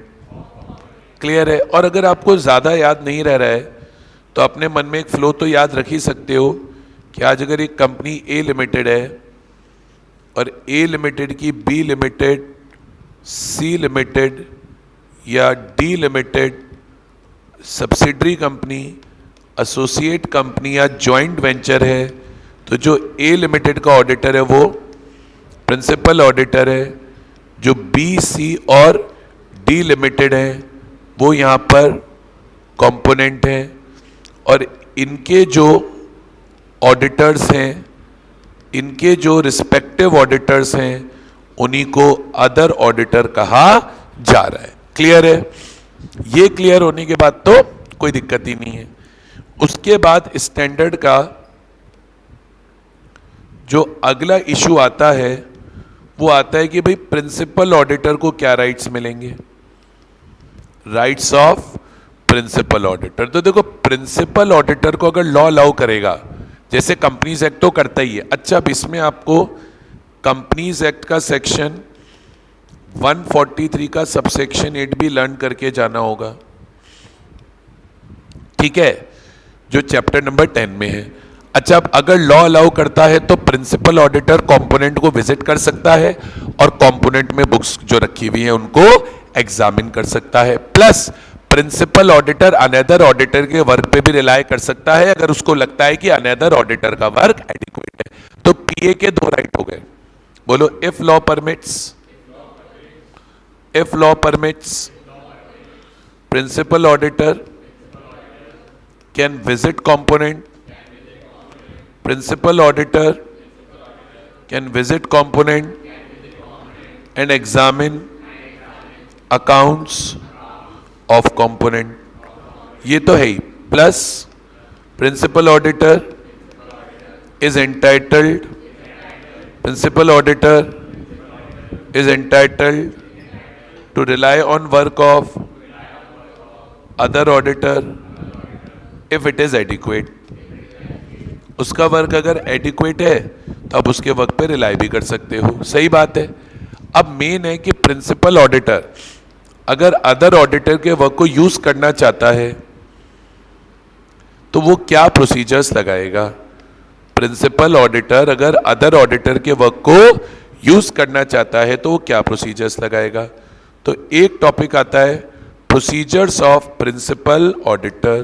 Clear है? और अगर आपको ज़्यादा याद नहीं रह रहा है तो अपने मन में एक फ्लो तो याद रख ही सकते हो कि आज अगर एक कंपनी ए लिमिटेड है और ए लिमिटेड की बी लिमिटेड, सी लिमिटेड या D limited subsidiary company, associate company या जॉइंट वेंचर है, तो जो ए लिमिटेड का ऑडिटर है वो प्रिंसिपल ऑडिटर है, जो बी, सी और डी लिमिटेड है वो यहाँ पर कंपोनेंट है, और इनके जो ऑडिटर्स हैं, इनके जो रिस्पेक्टिव ऑडिटर्स हैं उन्हीं को अदर ऑडिटर कहा जा रहा है। क्लियर है? ये क्लियर होने के बाद तो कोई दिक्कत ही नहीं है। उसके बाद स्टैंडर्ड का जो अगला इशू आता है वो आता है कि भाई प्रिंसिपल ऑडिटर को क्या राइट्स मिलेंगे? Rights of principal auditor. तो देखो, प्रिंसिपल ऑडिटर को अगर लॉ अलाउ करेगा, जैसे कंपनीज एक्ट तो करता ही है। अच्छा, अब इसमें आपको कंपनीज एक्ट का सेक्शन 143 का सबसेक्शन 8 भी लर्न करके जाना होगा, ठीक है, जो चैप्टर नंबर 10 में है। अच्छा, अब अगर लॉ अलाउ करता है तो प्रिंसिपल ऑडिटर कंपोनेंट को विजिट कर सकता है और कंपोनेंट में बुक्स जो रखी हुई है उनको एग्जामिन कर सकता है। Plus principal auditor another auditor के वर्क पे भी रिलाय कर सकता है अगर उसको लगता है कि अनदर ऑडिटर का वर्क एडिक्वेट है। तो पीए के दो राइट हो गए। बोलो। If law permits principal auditor can visit component, principal auditor can visit component and examine accounts of component। ये तो है ही। Plus principal auditor is entitled to rely on work of other auditor if it is adequate। उसका work अगर adequate है तो आप उसके वर्क पे रिलाई भी कर सकते हो। सही बात है। अब मेन है कि प्रिंसिपल ऑडिटर अगर अदर ऑडिटर के वर्क को यूज करना चाहता है तो वो क्या प्रोसीजर्स लगाएगा। प्रिंसिपल ऑडिटर अगर अदर ऑडिटर के वर्क को यूज करना चाहता है तो वो क्या प्रोसीजर्स लगाएगा। तो एक टॉपिक आता है प्रोसीजर्स ऑफ प्रिंसिपल ऑडिटर,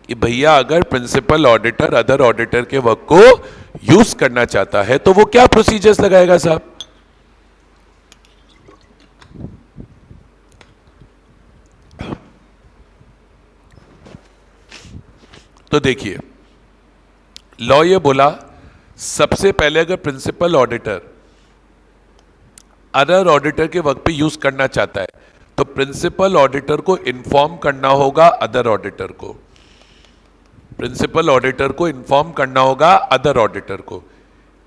कि भैया अगर प्रिंसिपल ऑडिटर अदर ऑडिटर के वर्क को यूज करना चाहता है तो वो क्या प्रोसीजर्स लगाएगा साहब। तो देखिए लॉ ये बोला सबसे पहले अगर प्रिंसिपल ऑडिटर अदर ऑडिटर के वर्क पे यूज करना चाहता है तो प्रिंसिपल ऑडिटर को इन्फॉर्म करना होगा अदर ऑडिटर को। प्रिंसिपल ऑडिटर को इन्फॉर्म करना होगा अदर ऑडिटर को।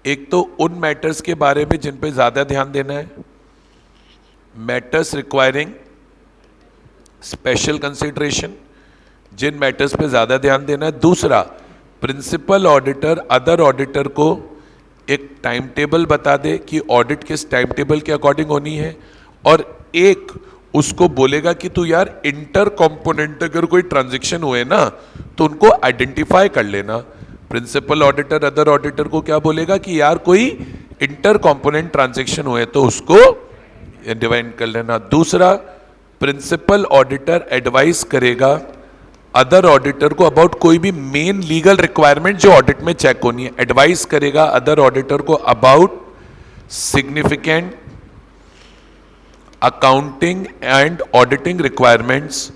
एक तो उन मैटर्स के बारे में जिन पे ज्यादा ध्यान देना है, मैटर्स रिक्वायरिंग स्पेशल कंसिडरेशन, जिन मैटर्स पे ज्यादा ध्यान देना है। दूसरा, प्रिंसिपल ऑडिटर अदर ऑडिटर को एक टाइम टेबल बता दे कि ऑडिट किस टाइम टेबल के अकॉर्डिंग होनी है, और एक उसको बोलेगा कि तू यार इंटर कंपोनेंट अगर कोई ट्रांजैक्शन हुए ना तो उनको आइडेंटिफाई कर लेना। प्रिंसिपल ऑडिटर अदर ऑडिटर को क्या बोलेगा कि यार कोई इंटर कंपोनेंट ट्रांजैक्शन हुए तो उसको डिवाइड कर लेना। दूसरा, प्रिंसिपल ऑडिटर एडवाइस करेगा अदर ऑडिटर को अबाउट कोई भी मेन लीगल रिक्वायरमेंट जो ऑडिट में चेक होनी है। एडवाइस करेगा अदर ऑडिटर को about significant accounting and auditing requirements,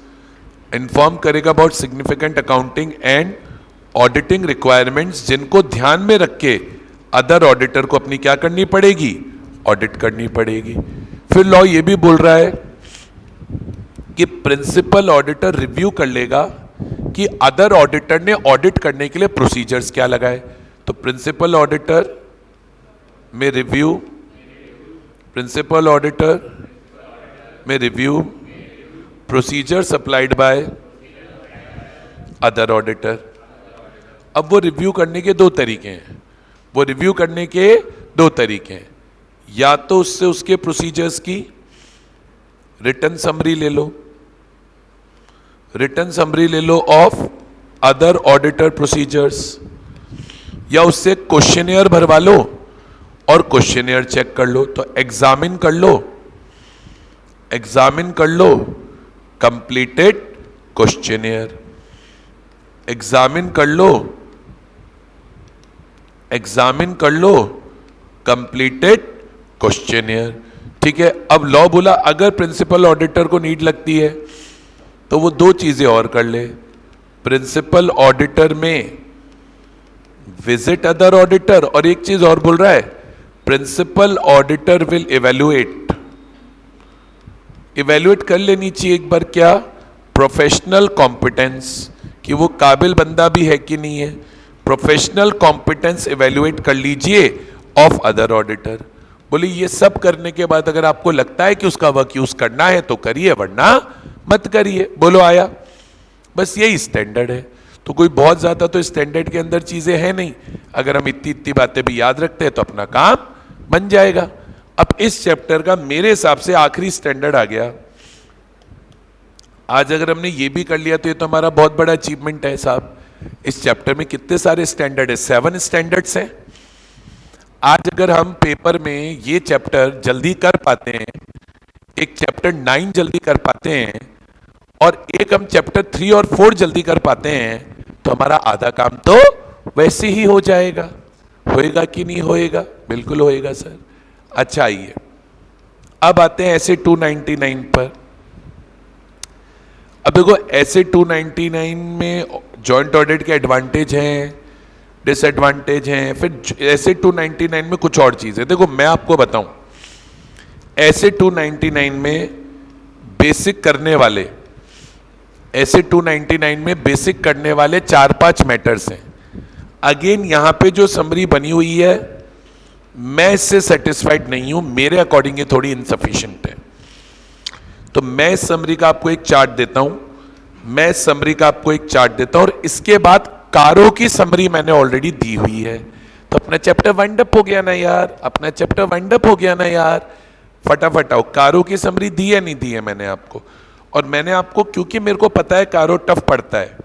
inform करेगा about significant accounting and auditing requirements जिनको ध्यान में रख के अदर ऑडिटर को अपनी क्या करनी पड़ेगी, ऑडिट करनी पड़ेगी। फिर लॉ ये भी बोल रहा है कि प्रिंसिपल ऑडिटर रिव्यू कर लेगा कि अदर ऑडिटर ने ऑडिट करने के लिए प्रोसीजर्स क्या लगाए। तो प्रिंसिपल ऑडिटर में रिव्यू, प्रिंसिपल ऑडिटर में review procedures applied by other auditor. अब वो रिव्यू करने के दो तरीके हैं, वो रिव्यू करने के दो तरीके हैं, या तो उससे उसके प्रोसीजर्स की रिटर्न समरी ले लो, रिटर्न समरी ले लो ऑफ अदर ऑडिटर प्रोसीजर्स, या उससे क्वेश्चनियर भरवा लो और क्वेश्चनियर चेक कर लो। तो एग्जामिन कर लो, एग्जामिन कर लो कंप्लीटेड क्वेश्चनियर, एग्जामिन कर लो, एग्जामिन कर लो कंप्लीटेड क्वेश्चनियर। ठीक है। अब लॉ बोला अगर प्रिंसिपल ऑडिटर को नीड लगती है तो वो दो चीजें और कर ले। प्रिंसिपल ऑडिटर में विजिट अदर ऑडिटर, और एक चीज और बोल रहा है principal auditor will evaluate, evaluate कर लेनी चाहिए एक बार क्या, प्रोफेशनल कॉम्पिटेंस, कि वो काबिल बंदा भी है कि नहीं है। प्रोफेशनल कॉम्पिटेंस इवेल्युएट कर लीजिए ऑफ अदर ऑडिटर। बोले ये सब करने के बाद अगर आपको लगता है कि उसका वर्क यूज करना है तो करिए, वरना मत करिए। बोलो आया। बस यही स्टैंडर्ड है। तो कोई बहुत ज्यादा तो स्टैंडर्ड के अंदर चीजें हैं नहीं, अगर हम इतनी इतनी बातें भी याद रखते हैं तो अपना काम बन जाएगा। अब इस चैप्टर का मेरे हिसाब से आखिरी स्टैंडर्ड आ गया। आज अगर हमने ये भी कर लिया तो ये तो हमारा बहुत बड़ा अचीवमेंट है साहब। इस चैप्टर में कितने सारे स्टैंडर्ड है, 7 स्टैंडर्ड्स हैं। आज अगर हम पेपर में ये चैप्टर जल्दी कर पाते हैं, एक चैप्टर 9 जल्दी कर पाते हैं, और एक हम चैप्टर 3 और 4 जल्दी कर पाते हैं, तो हमारा आधा काम तो वैसे ही हो जाएगा। होएगा कि नहीं होएगा? बिल्कुल होएगा सर। अच्छा आइए अब आते हैं ऐसे 299 पर। अब देखो ऐसे 299 में जॉइंट ऑडिट के एडवांटेज हैं, डिसएडवांटेज हैं, फिर ऐसे 299 में कुछ और चीजें। देखो मैं आपको बताऊं, ऐसे 299 में बेसिक करने वाले, ऐसे 299 में बेसिक करने वाले 4-5 मैटर्स हैं। अगेन यहां पे जो समरी बनी हुई है मैं इससे सेटिस्फाइड नहीं हूं, मेरे अकॉर्डिंग ये थोड़ी इनसफिशिएंट है। तो मैं इस समरी का आपको एक चार्ट देता हूं, मैं इस समरी का आपको एक चार्ट देता हूं, और इसके बाद कारों की समरी मैंने ऑलरेडी दी हुई है, तो अपना चैप्टर वाइंड अप हो गया ना यार, अपना चैप्टर वाइंड अप हो गया ना यार। फटाफट आओ। कारो की समरी दी है नहीं दी है मैंने आपको? और मैंने आपको, क्योंकि मेरे को पता है कारो टफ पड़ता है,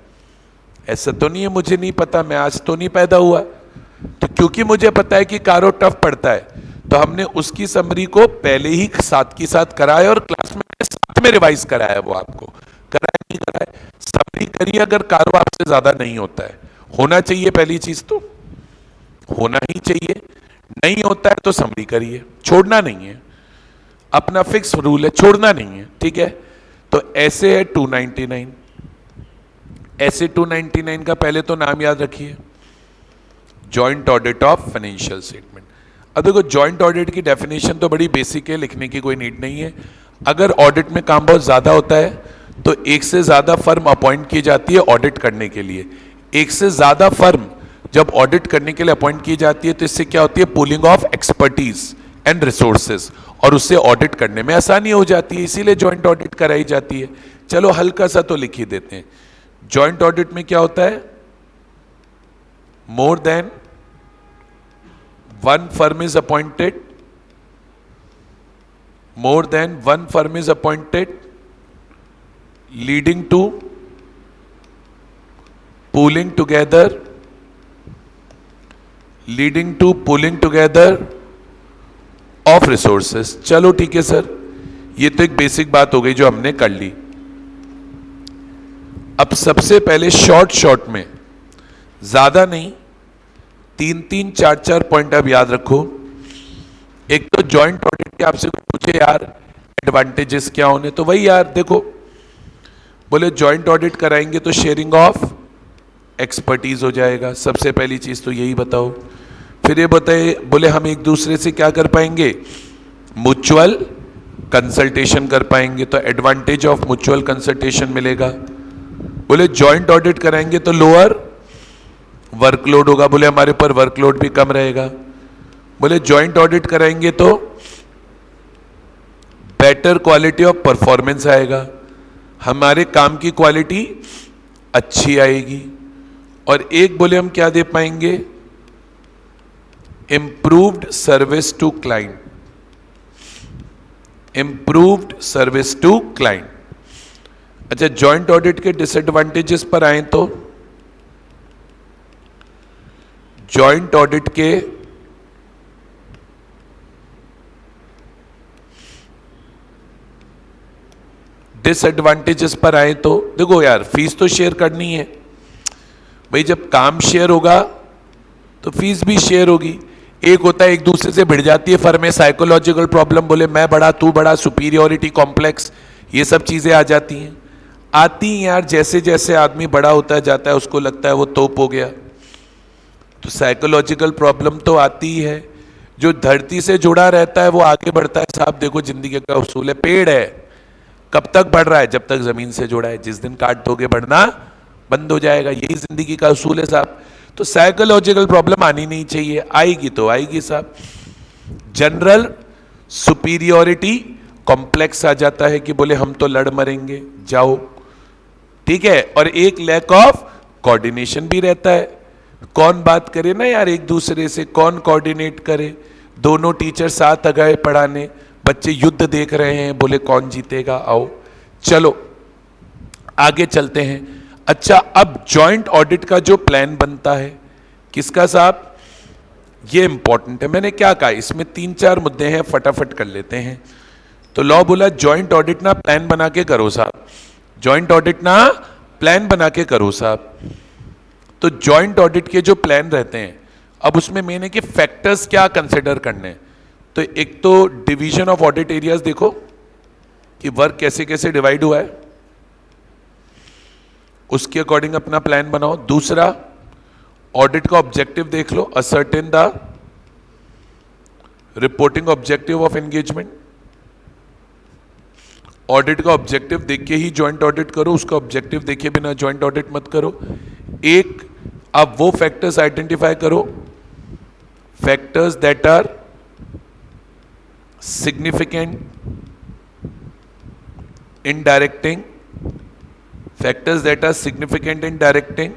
ऐसा तो नहीं है मुझे नहीं पता, मैं आज तो नहीं पैदा हुआ, तो क्योंकि मुझे पता है कि कारो टफ पड़ता है, तो हमने उसकी समरी को पहले ही साथ की साथ कराया और क्लास में साथ में रिवाइज कराया। वो आपको कराया नहीं कराया, समरी करिए अगर कारो आपसे ज्यादा नहीं होता है। होना चाहिए पहली चीज तो, होना ही चाहिए। नहीं होता है तो समरी करिए, छोड़ना नहीं है, अपना फिक्स रूल है, छोड़ना नहीं है, ठीक है। तो ऐसे है 299, ऐसे 299 का पहले तो नाम याद रखिए, joint audit of financial statement. अब देखो जॉइंट ऑडिट की डेफिनेशन तो बड़ी बेसिक है, लिखने की कोई नीड नहीं है। अगर ऑडिट में काम बहुत ज्यादा होता है तो एक से ज्यादा फर्म अपॉइंट की जाती है ऑडिट करने के लिए। एक से ज्यादा फर्म जब ऑडिट करने के लिए अपॉइंट की जाती है तो इससे क्या होती है, pooling of expertise and resources, और उससे ऑडिट करने में आसानी हो जाती है, इसीलिए जॉइंट ऑडिट कराई जाती है। चलो हल्का सा तो लिख ही देते हैं। जॉइंट ऑडिट में क्या होता है, more than one firm is appointed, more than one firm is appointed, leading to pooling together, leading to pooling together of resources। चलो ठीक है सर, ये तो एक बेसिक बात हो गई जो हमने कर ली। अब सबसे पहले शॉर्ट में, ज्यादा नहीं, 3-3, 4-4 पॉइंट अब याद रखो। एक तो जॉइंट ऑडिट के आपसे पूछे यार एडवांटेजेस क्या होने, तो वही यार देखो, बोले जॉइंट ऑडिट कराएंगे तो शेयरिंग ऑफ एक्सपर्टीज हो जाएगा, सबसे पहली चीज तो यही बताओ। फिर ये बताए, बोले हम एक दूसरे से क्या कर पाएंगे, म्यूचुअल कंसल्टेशन कर पाएंगे, तो एडवांटेज ऑफ म्यूचुअल कंसल्टेशन मिलेगा। बोले जॉइंट ऑडिट कराएंगे तो लोअर वर्कलोड होगा, बोले हमारे ऊपर वर्कलोड भी कम रहेगा। बोले जॉइंट ऑडिट कराएंगे तो बेटर क्वालिटी ऑफ परफॉर्मेंस आएगा, हमारे काम की क्वालिटी अच्छी आएगी। और एक बोले हम क्या दे पाएंगे, improved service to client, improved service to client. अच्छा, जॉइंट ऑडिट के डिसएडवांटेजेस पर आए तो जॉइंट ऑडिट के डिसएडवांटेजेस पर आए तो देखो यार, फीस तो शेयर करनी है भाई, जब काम शेयर होगा तो फीस भी शेयर होगी। एक होता है एक दूसरे से भिड़ जाती है फर्म में, साइकोलॉजिकल प्रॉब्लम, बोले मैं बड़ा तू बड़ा, सुपीरियोरिटी कॉम्प्लेक्स, ये सब चीजें आ जाती हैं, आती हैं यार। जैसे जैसे आदमी बड़ा होता जाता है उसको लगता है वो तोप हो गया, तो साइकोलॉजिकल प्रॉब्लम तो आती ही है। जो धरती से जुड़ा रहता है वो आगे बढ़ता है साहब, देखो जिंदगी का उसूल है, पेड़ है कब तक बढ़ रहा है, जब तक जमीन से जुड़ा है, जिस दिन काट दोगे बढ़ना बंद हो जाएगा, यही जिंदगी का उसूल है साहब। तो साइकोलॉजिकल प्रॉब्लम आनी नहीं चाहिए, आएगी तो आएगी साहब। जनरल सुपीरियोरिटी कॉम्प्लेक्स आ जाता है कि बोले हम तो लड़ मरेंगे, जाओ, ठीक है। और एक लैक ऑफ कोऑर्डिनेशन भी रहता है, कौन बात करे ना यार एक दूसरे से, कौन कोऑर्डिनेट करे। दोनों टीचर साथ आ गए पढ़ाने, बच्चे युद्ध देख रहे हैं, बोले कौन जीतेगा, आओ चलो आगे चलते हैं। अच्छा, अब जॉइंट ऑडिट का जो प्लान बनता है किसका साहब, ये इंपॉर्टेंट है। मैंने क्या कहा, इसमें 3-4 मुद्दे हैं, फटाफट कर लेते हैं। तो लॉ बोला जॉइंट ऑडिट ना प्लान बना के करो साहब, जॉइंट ऑडिट ना प्लान बना के करो साहब। तो जॉइंट ऑडिट के जो प्लान रहते हैं, अब उसमें मेन है कि फैक्टर्स क्या कंसिडर करने हैं। तो एक तो डिवीजन ऑफ ऑडिट एरियाज देखो कि वर्क कैसे कैसे डिवाइड हुआ है, उसके अकॉर्डिंग अपना प्लान बनाओ। दूसरा, ऑडिट का ऑब्जेक्टिव देख लो, ascertain the reporting objective of engagement. Audit का ऑब्जेक्टिव देख के ही ज्वाइंट ऑडिट करो, उसका ऑब्जेक्टिव देखे बिना ज्वाइंट ऑडिट मत करो। एक, आप वो फैक्टर्स आइडेंटिफाई करो, factors that are significant in directing, factors that are significant in directing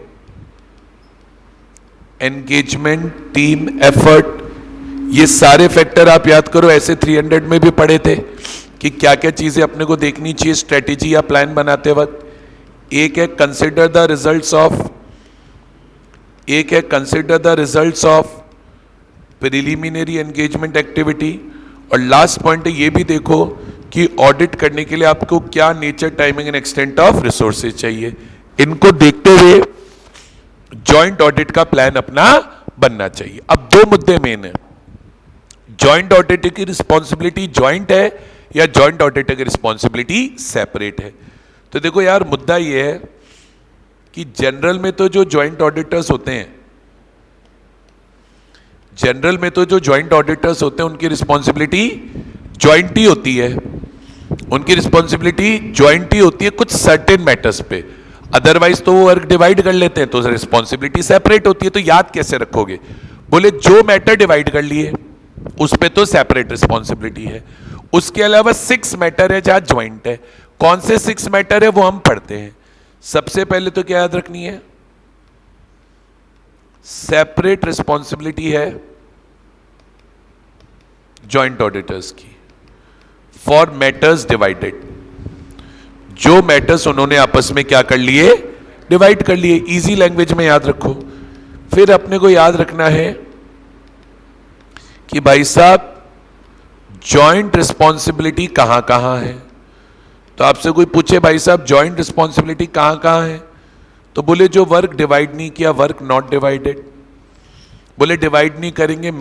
engagement, team effort, ये सारे फैक्टर आप याद करो, ऐसे 300 में भी पढ़े थे कि क्या क्या चीजें अपने को देखनी चाहिए स्ट्रेटेजी या प्लान बनाते वक्त। एक है consider the results of preliminary engagement activity, और लास्ट पॉइंट है ये भी देखो कि ऑडिट करने के लिए आपको क्या nature, timing and extent of resources चाहिए। इनको देखते हुए जॉइंट ऑडिट का प्लान अपना बनना चाहिए। अब दो मुद्दे मेन है, जॉइंट ऑडिटर की रिस्पॉन्सिबिलिटी जॉइंट है या जॉइंट ऑडिटर की रिस्पॉन्सिबिलिटी सेपरेट है। तो देखो यार, मुद्दा यह है कि जनरल में तो जो जॉइंट ऑडिटर्स होते हैं, उनकी रिस्पॉन्सिबिलिटी जॉइंट ही होती है, कुछ सर्टेन मैटर्स पे। अदरवाइज तो वो वर्क डिवाइड कर लेते हैं, तो रिस्पॉन्सिबिलिटी सेपरेट होती है। तो याद कैसे रखोगे? बोले जो मैटर डिवाइड कर लिए उस पे तो सेपरेट रिस्पॉन्सिबिलिटी है, उसके अलावा 6 मैटर है जहां ज्वाइंट है। कौन से 6 मैटर है वो हम पढ़ते हैं। सबसे पहले तो क्या याद रखनी है? सेपरेट रिस्पॉन्सिबिलिटी है जॉइंट ऑडिटर्स की फॉर मैटर्स डिवाइडेड। जो मैटर्स उन्होंने आपस में क्या कर लिए? डिवाइड कर लिए। इजी लैंग्वेज में याद रखो। फिर अपने को याद रखना है कि भाई साहब जॉइंट रिस्पॉन्सिबिलिटी कहां कहां है। तो आपसे कोई पूछे भाई साहब जॉइंट रिस्पॉन्सिबिलिटी कहां कहां है, तो बोले जो वर्क डिवाइड नहीं किया, वर्क नॉट डिवाइडेड। बोले डिवाइड नहीं करेंगे,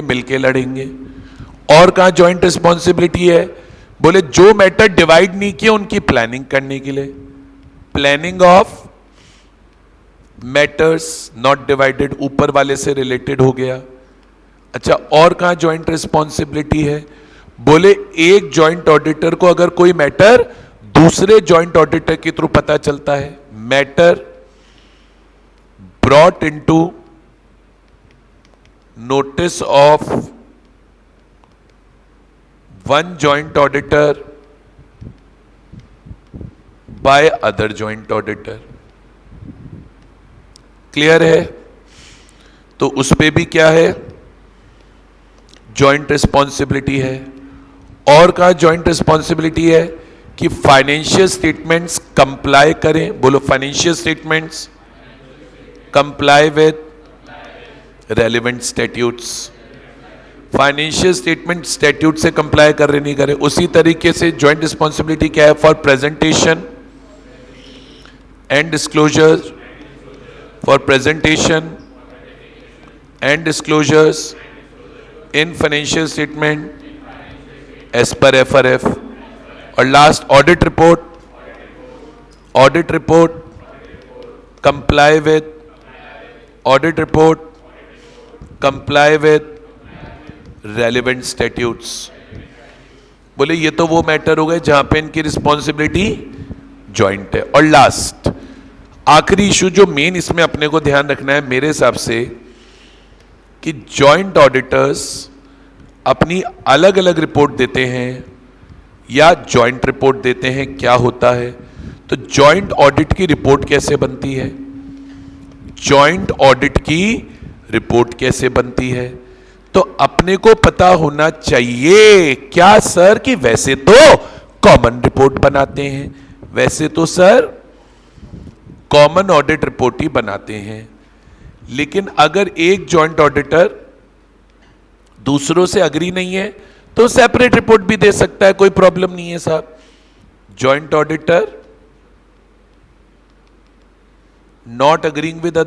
मिलके लड़ेंगे। और कहां जॉइंट रिस्पॉन्सिबिलिटी है? बोले जो मैटर डिवाइड नहीं किया उनकी प्लानिंग करने के लिए, planning of matters not divided, ऊपर वाले से रिलेटेड हो गया। अच्छा, और कहां जॉइंट रिस्पॉन्सिबिलिटी है? बोले एक जॉइंट ऑडिटर को अगर कोई मैटर दूसरे जॉइंट ऑडिटर के थ्रू पता चलता है, matter brought into notice of one joint auditor by other joint auditor. Clear है? तो उस पे भी क्या है? जॉइंट रिस्पॉन्सिबिलिटी है। और कहा जॉइंट रिस्पॉन्सिबिलिटी है कि फाइनेंशियल स्टेटमेंट्स कंप्लाई करें। बोलो financial statements comply with relevant statutes. Financial statement statute से कंप्लाई कर रहे नहीं करे। उसी तरीके से जॉइंट रिस्पॉन्सिबिलिटी क्या है? For presentation and disclosure, for presentation and disclosures in financial statement as per FRF। और last audit report comply with audit report comply with relevant statutes. बोले ये तो वो मैटर हो गए जहां पे इनकी रिस्पॉन्सिबिलिटी जॉइंट है। और लास्ट आखिरी इशू जो मेन इसमें अपने को ध्यान रखना है मेरे हिसाब से, कि जॉइंट ऑडिटर्स अपनी अलग अलग रिपोर्ट देते हैं या जॉइंट रिपोर्ट देते हैं, क्या होता है? तो जॉइंट ऑडिट की रिपोर्ट कैसे बनती है? जॉइंट ऑडिट की रिपोर्ट कैसे बनती है? तो अपने को पता होना चाहिए क्या सर, कि वैसे तो कॉमन रिपोर्ट बनाते हैं, वैसे तो सर कॉमन ऑडिट रिपोर्ट ही बनाते हैं, लेकिन अगर एक जॉइंट ऑडिटर दूसरों से अग्री नहीं है तो सेपरेट रिपोर्ट भी दे सकता है, कोई प्रॉब्लम नहीं है साहब। Joint auditor not agreeing with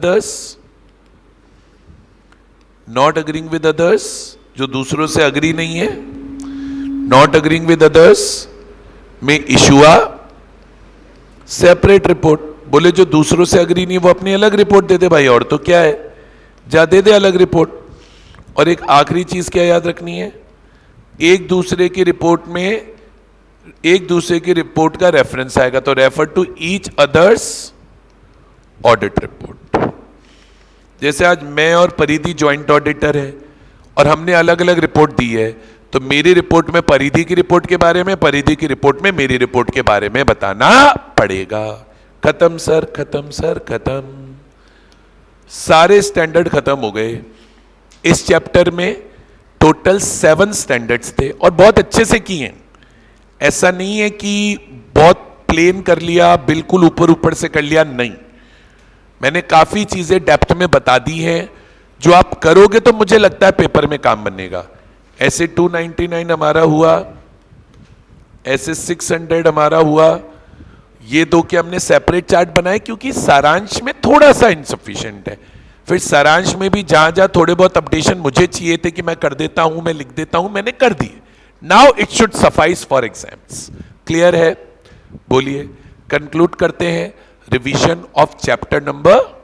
others, जो दूसरों से अग्री नहीं है, नॉट अग्रीइंग विद अदर्स में इशू आ सेपरेट रिपोर्ट। बोले जो दूसरों से अग्री नहीं वो अपनी अलग रिपोर्ट दे दे भाई, और तो क्या है, जा दे दे अलग रिपोर्ट। और एक आखिरी चीज क्या याद रखनी है? एक दूसरे की रिपोर्ट में एक दूसरे की रिपोर्ट का रेफरेंस आएगा, तो refer to each other's audit report. जैसे आज मैं और परिधि ज्वाइंट ऑडिटर है और हमने अलग अलग रिपोर्ट दी है, तो मेरी रिपोर्ट में परिधि की रिपोर्ट के बारे में, परिधि की रिपोर्ट में मेरी रिपोर्ट के बारे में बताना पड़ेगा। खत्म सर, खत्म सर, खत्म। सारे स्टैंडर्ड खत्म हो गए। इस चैप्टर में टोटल 7 स्टैंडर्ड्स थे और बहुत अच्छे से किए हैं। ऐसा नहीं है कि बहुत प्लेन कर लिया, बिल्कुल ऊपर ऊपर से कर लिया, नहीं। मैंने काफी चीजें डेप्थ में बता दी हैं, जो आप करोगे तो मुझे लगता है पेपर में काम बनेगा। ऐसे 299 हमारा हुआ, ऐसे 600 हमारा हुआ। ये दो के हमने सेपरेट चार्ट बनाए क्योंकि सारांश में थोड़ा सा इनसफिशिएंट है। फिर सारांश में भी जहां जहां थोड़े बहुत अपडेशन मुझे चाहिए थे कि मैं कर देता हूं, मैं लिख देता हूं, मैंने कर दिए। Now it should suffice for exams. Clear है? बोलिए। कंक्लूड करते हैं revision of chapter number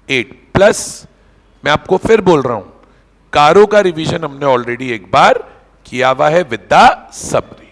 8 plus मैं आपको फिर बोल रहा हूं, कारो का रिवीजन हमने ऑलरेडी एक बार किया हुआ है विद द समरी।